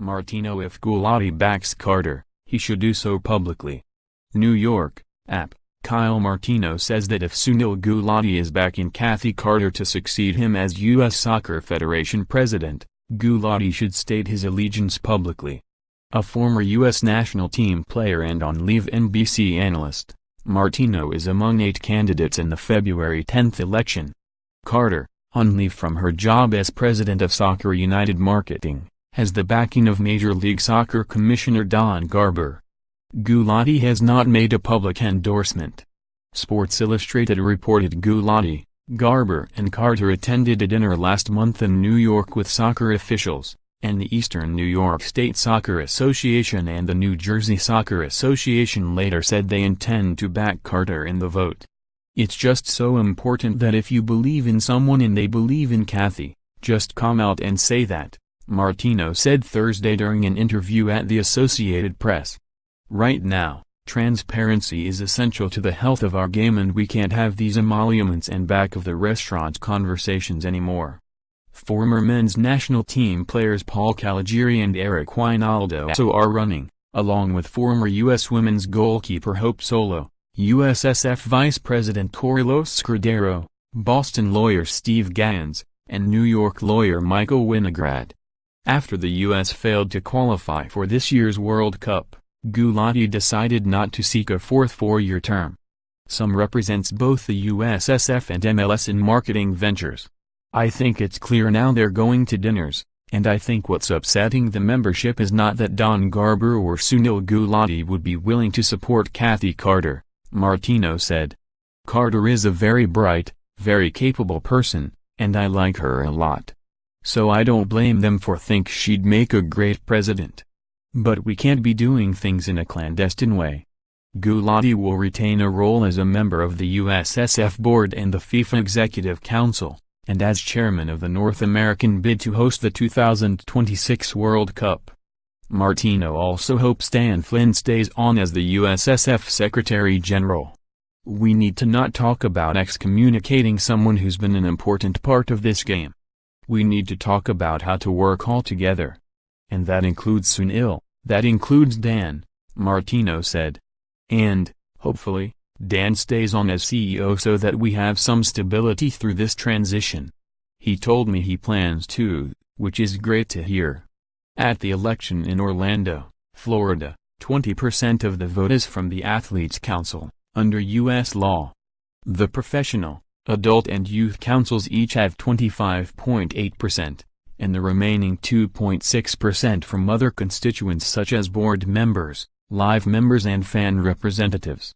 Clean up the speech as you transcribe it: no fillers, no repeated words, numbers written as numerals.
Martino If Gulati backs Carter, he should do so publicly. New York, App. Kyle Martino says that if Sunil Gulati is backing Kathy Carter to succeed him as U.S. Soccer Federation president, Gulati should state his allegiance publicly. A former U.S. national team player and on-leave NBC analyst, Martino is among 8 candidates in the February 10 election. Carter, on leave from her job as president of Soccer United Marketing, has the backing of Major League Soccer Commissioner Don Garber. Gulati has not made a public endorsement. Sports Illustrated reported Gulati, Garber and Carter attended a dinner last month in New York with soccer officials, and the Eastern New York State Soccer Association and the New Jersey Soccer Association later said they intend to back Carter in the vote. "It's just so important that if you believe in someone and they believe in Kathy, just come out and say that," Martino said Thursday during an interview at the Associated Press. "Right now, transparency is essential to the health of our game and we can't have these emoluments and back of the restaurant conversations anymore." Former men's national team players Paul Caligiuri and Eric Wijnaldum also are running, along with former U.S. women's goalkeeper Hope Solo, USSF Vice President Carlos Scudero, Boston lawyer Steve Gans, and New York lawyer Michael Winograd. After the U.S. failed to qualify for this year's World Cup, Gulati decided not to seek a fourth four-year term. Some represents both the USSF and MLS in marketing ventures. "I think it's clear now they're going to dinners, and I think what's upsetting the membership is not that Don Garber or Sunil Gulati would be willing to support Kathy Carter," Martino said. "Carter is a very bright, very capable person, and I like her a lot. So I don't blame them for think she'd make a great president. But we can't be doing things in a clandestine way." Gulati will retain a role as a member of the USSF board and the FIFA Executive Council, and as chairman of the North American bid to host the 2026 World Cup. Martino also hopes Dan Flynn stays on as the USSF Secretary General. "We need to not talk about excommunicating someone who's been an important part of this game. We need to talk about how to work all together. And that includes Sunil, that includes Dan," Martino said. "And, hopefully, Dan stays on as CEO so that we have some stability through this transition. He told me he plans to, which is great to hear." At the election in Orlando, Florida, 20% of the vote is from the Athletes' Council, under U.S. law. The professional, adult and youth councils each have 25.8%. and the remaining 2.6% from other constituents such as board members, live members and fan representatives.